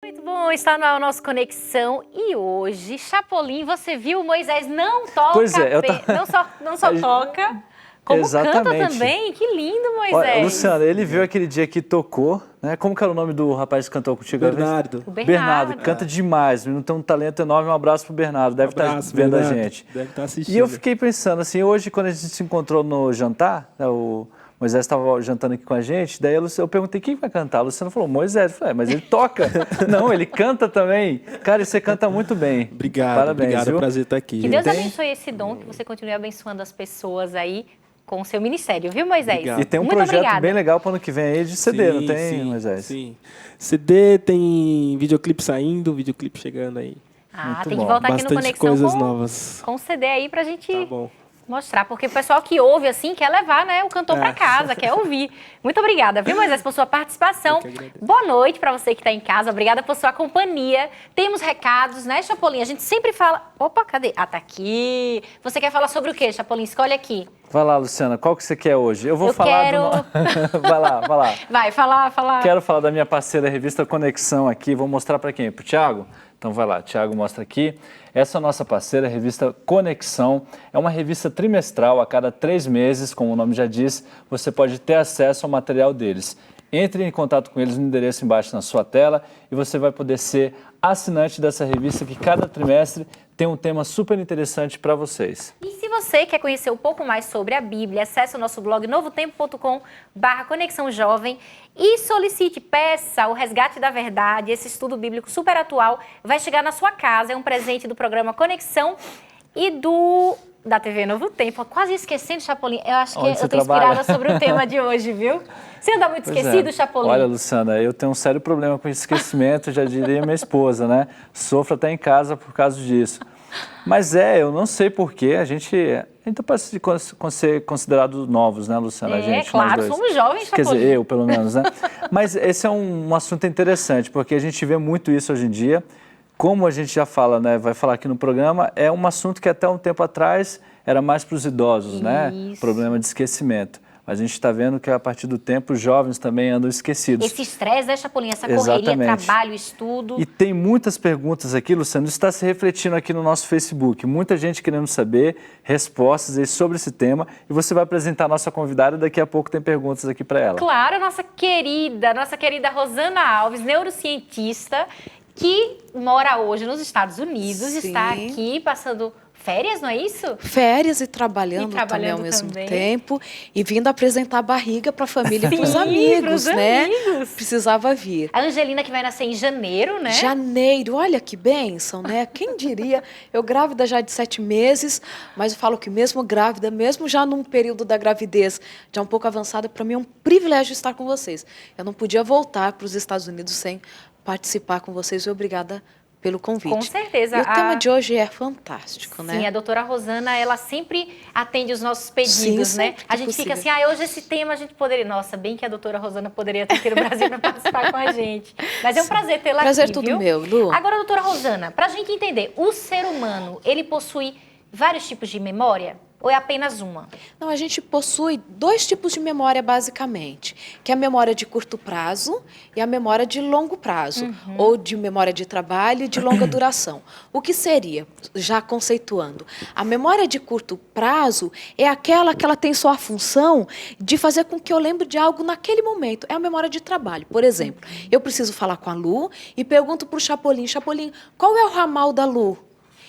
Muito bom, está no nosso Conexão e hoje, Chapolin, você viu, Moisés não toca, pois é, não só toca, como canta também, que lindo, Moisés. Olha, Luciana, ele viu aquele dia que tocou, né? Como que era o nome do rapaz que cantou contigo? Bernardo. O Bernardo. Canta demais, não tem um talento enorme, um abraço pro Bernardo, deve estar vendo Bernardo. a gente. Deve estar assistindo. E eu fiquei pensando assim, hoje quando a gente se encontrou no jantar, né, o Moisés estava jantando aqui com a gente, daí eu perguntei quem vai cantar. A Luciana falou, Moisés. Eu falei, mas ele toca. Não, ele canta também. Cara, você canta muito bem. Obrigado, parabéns, obrigado, viu? é um prazer estar aqui. Que Deus abençoe esse dom, que você continue abençoando as pessoas aí com o seu ministério, viu, Moisés? Obrigado. E tem um Muito projeto obrigada. bem legal para o ano que vem aí de CD, não tem, Moisés? Sim, CD, tem videoclipe saindo, videoclipe chegando aí. Muito tem bom. que voltar aqui no Bastante Conexão coisas novas. com CD aí pra gente Tá bom. mostrar, porque o pessoal que ouve assim quer levar, né, o cantor para casa, quer ouvir. Muito obrigada, viu, Moisés, por sua participação. Eu que agradeço. Boa noite para você que está em casa, obrigada por sua companhia. Temos recados, né, Chapolin? A gente sempre fala... Opa, cadê? Ah, tá aqui. Você quer falar sobre o quê, Chapolin? Escolhe aqui. Vai lá, Luciana, qual que você quer hoje? Eu vou Eu falar quero... Vai lá. Vai, falar. Quero falar da minha parceira revista Conexão aqui, vou mostrar para quem? Para o Thiago? Então vai lá, Thiago mostra aqui. Essa é a nossa parceira, a revista Conexão. É uma revista trimestral, a cada 3 meses, como o nome já diz, você pode ter acesso ao material deles. Entre em contato com eles no endereço embaixo na sua tela e você vai poder ser assinante dessa revista que cada trimestre tem um tema super interessante para vocês. E se você quer conhecer um pouco mais sobre a Bíblia, acesse o nosso blog novotempo.com/Conexão Jovem e solicite, peça o Resgate da Verdade, esse estudo bíblico super atual, vai chegar na sua casa, é um presente do programa Conexão e da TV Novo Tempo. Quase esquecendo, Chapolin, eu acho que eu estou inspirada sobre o tema de hoje, viu? Você anda muito esquecido, Chapolin? Olha, Luciana, eu tenho um sério problema com esquecimento, já diria minha esposa, né? Sofro até em casa por causa disso. Mas eu não sei porquê, a gente parece ser considerados novos, né, Luciana? A gente, claro, somos jovens, Chapolin. Quer dizer, eu pelo menos, né? Mas esse é um assunto interessante, porque a gente vê muito isso hoje em dia. Como a gente já fala, né, vai falar aqui no programa, é um assunto que até um tempo atrás era mais para os idosos, né? Problema de esquecimento. Mas a gente está vendo que a partir do tempo os jovens também andam esquecidos. Esse estresse, né, Chapolin? Essa correria, trabalho, estudo. E tem muitas perguntas aqui, Luciano, isso está se refletindo aqui no nosso Facebook. Muita gente querendo saber respostas aí sobre esse tema. E você vai apresentar a nossa convidada, daqui a pouco tem perguntas aqui para ela. Claro, nossa querida Rosana Alves, neurocientista, que mora hoje nos Estados Unidos, está aqui passando férias, não é isso? Férias e trabalhando também ao mesmo tempo e vindo apresentar a barriga para a família e para os amigos, né? Precisava vir. A Angelina que vai nascer em janeiro, né? Janeiro, olha que bênção, né? Quem diria? Eu grávida já de 7 meses, mas eu falo que mesmo grávida, mesmo já num período da gravidez já um pouco avançada, para mim é um privilégio estar com vocês. Eu não podia voltar para os Estados Unidos sem participar com vocês e obrigada pelo convite. Com certeza. E o tema de hoje é fantástico, né? Sim, a doutora Rosana, ela sempre atende os nossos pedidos, Sim, né? A gente fica assim, hoje esse tema a gente poderia... Nossa, bem que a doutora Rosana poderia estar aqui no Brasil para participar com a gente. Mas é um prazer tê-la aqui, Prazer todo meu, Lu. Agora, doutora Rosana, para a gente entender, o ser humano, ele possui vários tipos de memória? Ou é apenas uma? Não, a gente possui 2 tipos de memória, basicamente, que é a memória de curto prazo e a memória de longo prazo, ou de memória de trabalho e de longa duração. O que seria, já conceituando? A memória de curto prazo é aquela que ela tem só a função de fazer com que eu lembre de algo naquele momento. É a memória de trabalho. Por exemplo, eu preciso falar com a Lu e pergunto para o Chapolin, Chapolin, qual é o ramal da Lu?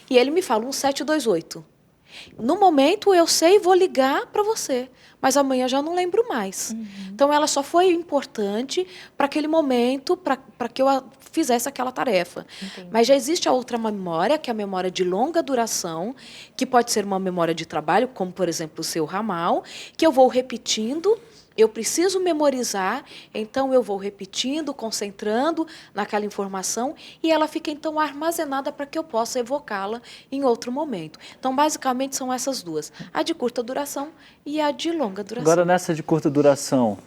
E ele me fala 1728. No momento eu sei e vou ligar para você, mas amanhã já não lembro mais. Então ela só foi importante para aquele momento, para que eu fizesse aquela tarefa. Mas já existe a outra memória, que é a memória de longa duração, que pode ser uma memória de trabalho, como por exemplo o seu ramal, que eu vou repetindo. Eu preciso memorizar, então eu vou repetindo, concentrando naquela informação e ela fica então armazenada para que eu possa evocá-la em outro momento. Então, basicamente, são essas duas, a de curta duração e a de longa duração. Agora, nessa de curta duração,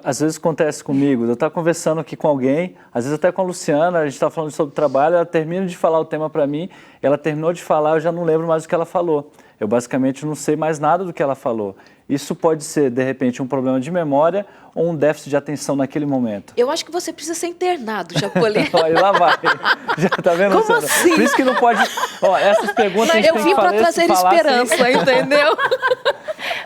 às vezes acontece comigo, eu estou conversando aqui com alguém, às vezes até com a Luciana, a gente está falando sobre trabalho, ela termina de falar o tema para mim, ela terminou de falar, eu já não lembro mais o que ela falou. eu basicamente não sei mais nada do que ela falou. Isso pode ser, de repente, um problema de memória ou um déficit de atenção naquele momento. Eu acho que você precisa ser internado, Chapolin. Aí lá vai. Já tá vendo? Como Luciana? assim? Por isso que não pode... Ó, essas perguntas a gente Eu tem vim que para falar, trazer falar esperança, sem- entendeu?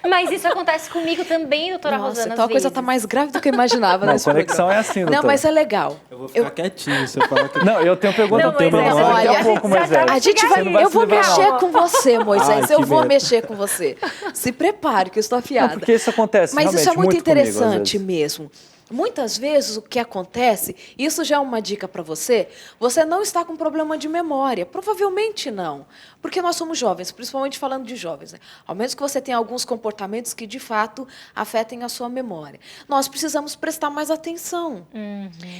Mas isso acontece comigo também, doutora Nossa, Rosana, então a às coisa vezes. tá mais grave do que eu imaginava Não, nesse conexão programa. é assim, doutora. Não, mas é legal. Eu vou ficar quietinho se eu falar que... Não, eu tenho pergunta Não, para Moisés, você daqui olha, a pouco, já Moisés. tá- A gente Você vai, não vai eu se vou livrar, mexer não. com você, Moisés. Ai, que Eu vou medo. mexer com você. Se prepare, que eu estou Não, afiada. porque isso acontece Mas realmente isso é muito comigo, às interessante vezes. mesmo. Muitas vezes o que acontece, isso já é uma dica para você não está com problema de memória. Provavelmente não, porque nós somos jovens, principalmente falando de jovens, né? Ao menos que você tenha alguns comportamentos que de fato afetem a sua memória. Nós precisamos prestar mais atenção.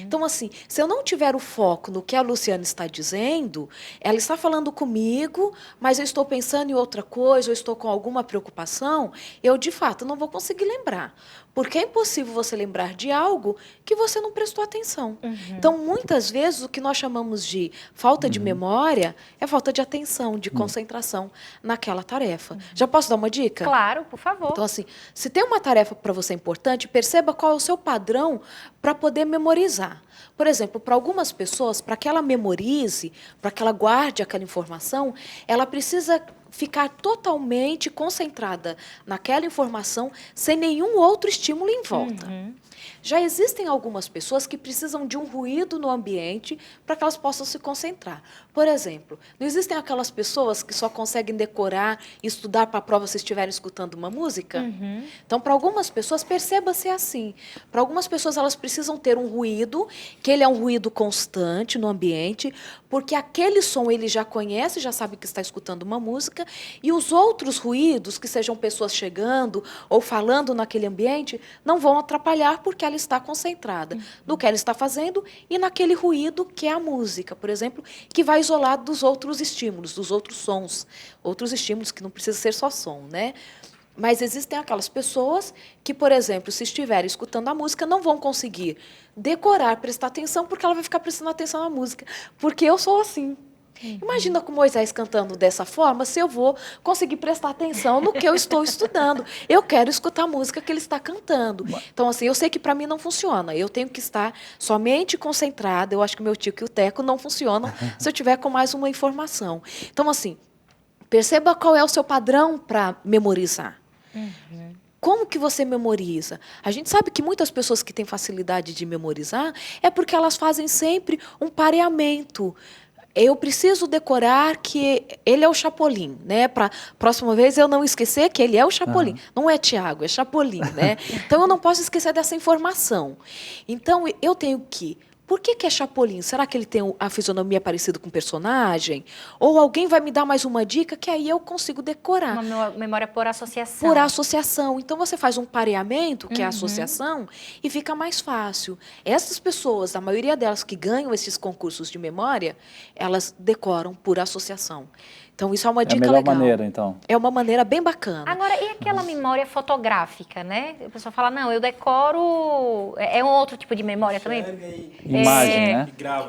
Então, assim, se eu não tiver o foco no que a Luciana está dizendo, ela está falando comigo, mas eu estou pensando em outra coisa, eu estou com alguma preocupação, eu de fato não vou conseguir lembrar. Porque é impossível você lembrar de algo que você não prestou atenção. Então, muitas vezes, o que nós chamamos de falta de memória é falta de atenção, de concentração naquela tarefa. Já posso dar uma dica? Claro, por favor. Então, assim, se tem uma tarefa para você importante, perceba qual é o seu padrão para poder memorizar. Por exemplo, para algumas pessoas, para que ela memorize, para que ela guarde aquela informação, ela precisa ficar totalmente concentrada naquela informação, sem nenhum outro estímulo em volta. Já existem algumas pessoas que precisam de um ruído no ambiente para que elas possam se concentrar. Por exemplo, não existem aquelas pessoas que só conseguem decorar e estudar para a prova se estiverem escutando uma música? Então, para algumas pessoas, perceba ser assim. Para algumas pessoas, elas precisam ter um ruído, que ele é um ruído constante no ambiente, porque aquele som ele já conhece, já sabe que está escutando uma música, e os outros ruídos, que sejam pessoas chegando ou falando naquele ambiente, não vão atrapalhar porque ela está concentrada no que ela está fazendo e naquele ruído que é a música, por exemplo, que vai isolar dos outros estímulos, dos outros sons, outros estímulos que não precisa ser só som, né? Mas existem aquelas pessoas que, por exemplo, se estiverem escutando a música, não vão conseguir decorar, prestar atenção, porque ela vai ficar prestando atenção na música. Porque eu sou assim. Imagina com Moisés cantando dessa forma, se eu vou conseguir prestar atenção no que eu estou estudando. Eu quero escutar a música que ele está cantando. Então, assim, eu sei que para mim não funciona. Eu tenho que estar somente concentrada. Eu acho que o meu tio e o Teco não funcionam se eu tiver com mais uma informação. Então, assim, perceba qual é o seu padrão para memorizar. Como que você memoriza? A gente sabe que muitas pessoas que têm facilidade de memorizar é porque elas fazem sempre um pareamento. Eu preciso decorar que ele é o Chapolin, né? Para próxima vez eu não esquecer que ele é o Chapolin. Não é Tiago, é Chapolin, né? Então eu não posso esquecer dessa informação. Então eu tenho que... Por que é Chapolin? Será que ele tem a fisionomia parecida com o personagem? Ou alguém vai me dar mais uma dica que aí eu consigo decorar? Uma memória por associação. Por associação. Então, você faz um pareamento, que é a associação, e fica mais fácil. Essas pessoas, a maioria delas que ganham esses concursos de memória, elas decoram por associação. Então, isso é uma dica melhor legal. maneira, então. É uma maneira bem bacana. Agora, e aquela memória fotográfica, né? A pessoa fala, não, eu decoro... É um outro tipo de memória também? Imagem, né?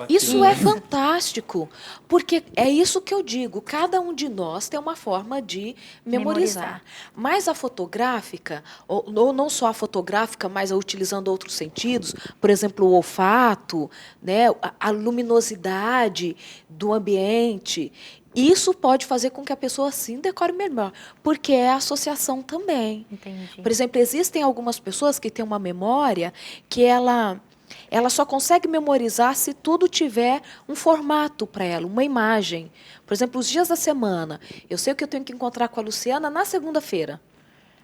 Isso é fantástico, porque é isso que eu digo, cada um de nós tem uma forma de memorizar. Mas a fotográfica, ou não só a fotográfica, mas utilizando outros sentidos, por exemplo, o olfato, né, a luminosidade do ambiente, isso pode fazer com que a pessoa, sim, decore melhor, porque é associação também. Entendi. Por exemplo, existem algumas pessoas que têm uma memória que ela só consegue memorizar se tudo tiver um formato para ela, uma imagem. Por exemplo, os dias da semana. Eu sei que eu tenho que encontrar com a Luciana na segunda-feira.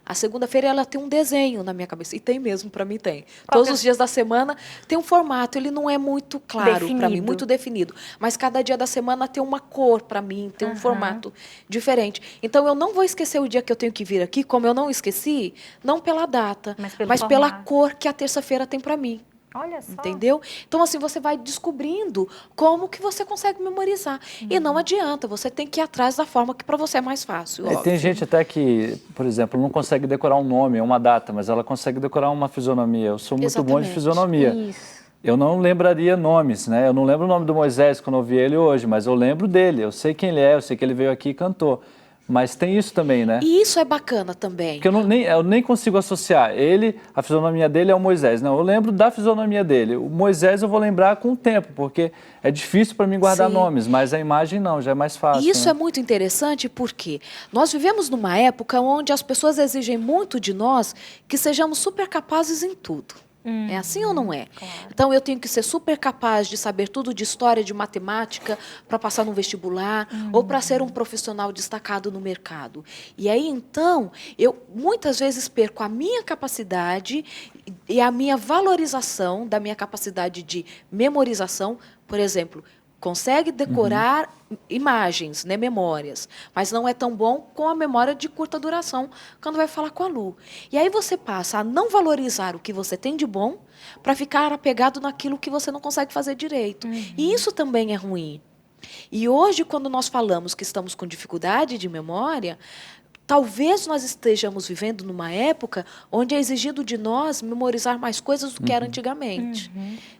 A segunda-feira ela tem um desenho na minha cabeça. E tem mesmo, para mim tem. Todos os dias da semana tem um formato. Ele não é muito claro para mim, muito definido. Mas cada dia da semana tem uma cor para mim, tem um formato diferente. Então, eu não vou esquecer o dia que eu tenho que vir aqui, como eu não esqueci, não pela data, mas pela cor que a terça-feira tem para mim. Olha só. Entendeu? Então, assim, você vai descobrindo como que você consegue memorizar. E não adianta, você tem que ir atrás da forma que para você é mais fácil. Tem gente até que, por exemplo, não consegue decorar um nome, uma data, mas ela consegue decorar uma fisionomia. Eu sou muito bom de fisionomia. Isso. Eu não lembraria nomes, né? Eu não lembro o nome do Moisés quando eu vi ele hoje, mas eu lembro dele. Eu sei quem ele é, eu sei que ele veio aqui e cantou. Mas tem isso também, né? E isso é bacana também. Porque eu nem consigo associar a fisionomia dele é o Moisés. Não, eu lembro da fisionomia dele. O Moisés eu vou lembrar com o tempo, porque é difícil para mim guardar Sim. nomes, mas a imagem não, já é mais fácil. E isso né? é muito interessante porque nós vivemos numa época onde as pessoas exigem muito de nós que sejamos super capazes em tudo. É assim ou não é? Claro. Então, eu tenho que ser super capaz de saber tudo de história, de matemática, para passar no vestibular, ou para ser um profissional destacado no mercado. E aí, então, eu muitas vezes perco a minha capacidade e a minha valorização da minha capacidade de memorização. Por exemplo, consegue decorar imagens, né, memórias, mas não é tão bom com a memória de curta duração quando vai falar com a Lu. E aí você passa a não valorizar o que você tem de bom para ficar apegado naquilo que você não consegue fazer direito. E isso também é ruim. E hoje, quando nós falamos que estamos com dificuldade de memória, talvez nós estejamos vivendo numa época onde é exigido de nós memorizar mais coisas do que era antigamente.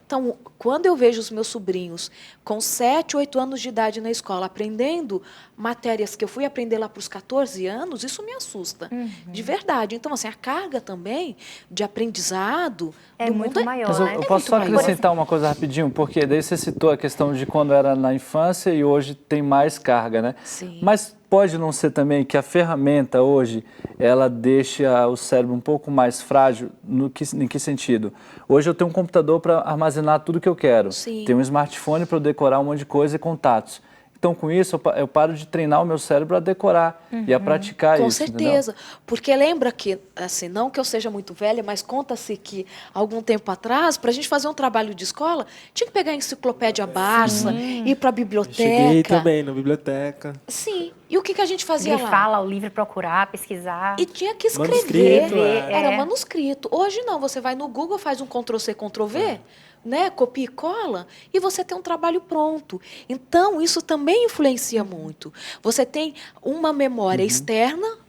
Então, quando eu vejo os meus sobrinhos com 7, 8 anos de idade na escola aprendendo matérias que eu fui aprender lá para os 14 anos, isso me assusta, de verdade. Então, assim, a carga também de aprendizado É do muito mundo maior, Mas né? eu posso só muito maior. acrescentar uma coisa rapidinho, porque daí você citou a questão de quando era na infância e hoje tem mais carga, né? Sim. Mas pode não ser também que a ferramenta hoje, ela deixa o cérebro um pouco mais frágil, em que sentido? Hoje eu tenho um computador para armazenar tudo que eu quero. Sim. Tenho um smartphone para eu decorar um monte de coisa e contatos. Então, com isso, eu paro de treinar o meu cérebro a decorar e a praticar Com isso. certeza, porque lembra que, assim, não que eu seja muito velha, mas conta-se que algum tempo atrás, para a gente fazer um trabalho de escola, tinha que pegar a enciclopédia Barça, ir para a biblioteca. Cheguei também na biblioteca. Sim, e o que a gente fazia lá? Grifar o livro, procurar, pesquisar. E tinha que escrever. Manuscrito, Era é. manuscrito. Hoje não, você vai no Google, faz um Ctrl+C, Ctrl+V, né? Copia e cola, e você tem um trabalho pronto. Então, isso também influencia muito. Você tem uma memória externa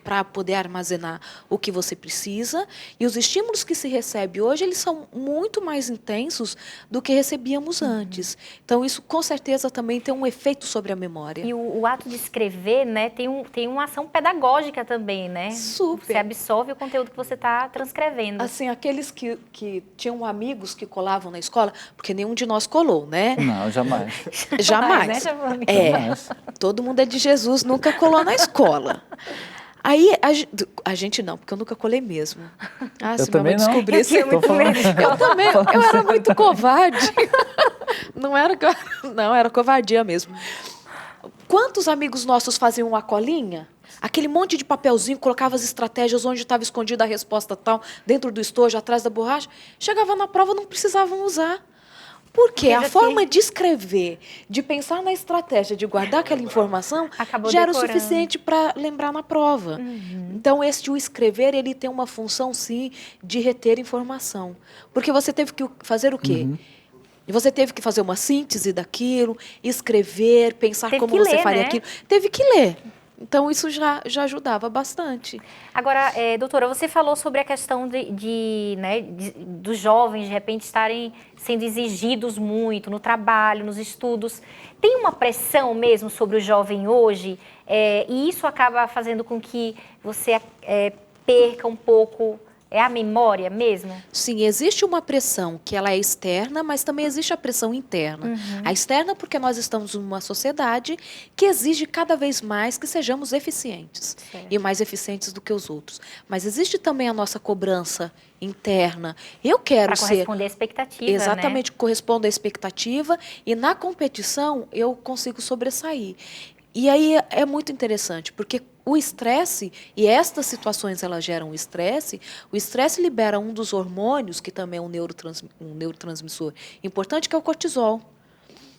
para poder armazenar o que você precisa, e os estímulos que se recebe hoje, eles são muito mais intensos do que recebíamos antes. Então, isso, com certeza, também tem um efeito sobre a memória. E o ato de escrever, né, tem uma ação pedagógica também, né? Super. Você absorve o conteúdo que você está transcrevendo. Assim, aqueles que tinham amigos que colavam na escola, porque nenhum de nós colou, né? Não, jamais. Jamais. Né, Giovanni? Jamais. Todo mundo é de Jesus, nunca colou na escola. Aí, a gente não, porque eu nunca colei mesmo. Ah, Eu se minha também mãe não. descobrisse... Eu muito medo. Eu também, eu era muito covarde. Não era, não, era covardia mesmo. Quantos amigos nossos faziam uma colinha? Aquele monte de papelzinho, colocava as estratégias onde estava escondida a resposta tal, dentro do estojo, atrás da borracha. Chegava na prova, não precisavam usar. Porque a forma de escrever, de pensar na estratégia, de guardar aquela informação, Acabou já era o decorando. suficiente para lembrar na prova. Então, o escrever, ele tem uma função, sim, de reter informação. Porque você teve que fazer o quê? Você teve que fazer uma síntese daquilo, escrever, pensar Teve como que você ler, faria né? aquilo. Teve que ler. Então, isso já ajudava bastante. Agora, doutora, você falou sobre a questão dos jovens, de repente, estarem sendo exigidos muito no trabalho, nos estudos. Tem uma pressão mesmo sobre o jovem hoje? E isso acaba fazendo com que você perca um pouco a memória mesmo? Sim, existe uma pressão que ela é externa, mas também existe a pressão interna. A externa porque nós estamos numa sociedade que exige cada vez mais que sejamos eficientes. Certo. E mais eficientes do que os outros. Mas existe também a nossa cobrança interna. Eu quero Para ser... corresponder à expectativa, Exatamente, corresponde à expectativa e na competição eu consigo sobressair. E aí é muito interessante, porque o estresse, e estas situações elas geram o estresse libera um dos hormônios, que também é um neurotransmissor importante, que é o cortisol.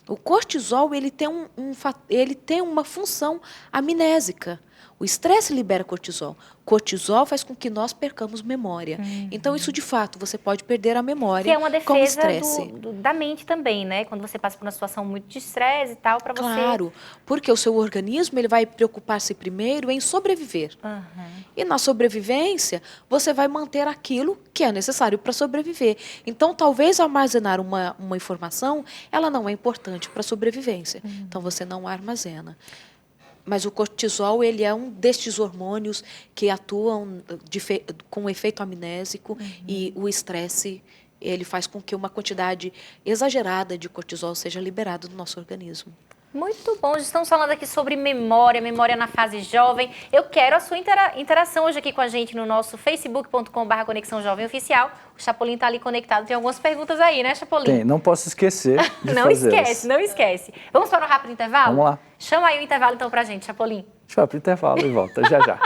O cortisol ele tem uma função amnésica. O estresse libera cortisol. Cortisol faz com que nós percamos memória. Então, isso, de fato, você pode perder a memória Que é uma com o defesa estresse. da mente também, né? Quando você passa por uma situação muito de estresse e tal, para você... Claro, porque o seu organismo ele vai preocupar-se primeiro em sobreviver. E na sobrevivência, você vai manter aquilo que é necessário para sobreviver. Então, talvez armazenar uma informação, ela não é importante para a sobrevivência. Então, você não armazena. Mas o cortisol, ele é um destes hormônios que atuam com efeito amnésico e o estresse, ele faz com que uma quantidade exagerada de cortisol seja liberada do nosso organismo. Muito bom, estamos falando aqui sobre memória, memória na fase jovem. Eu quero a sua interação hoje aqui com a gente no nosso facebook.com/Conexão Jovem Oficial. O Chapolin está ali conectado, tem algumas perguntas aí, né, Chapolin? Tem, não posso esquecer de Não esquece, não esquece. Vamos para um rápido intervalo? Vamos lá. Chama aí o intervalo então pra gente, Chapolin. A gente vai pro intervalo e volta já já.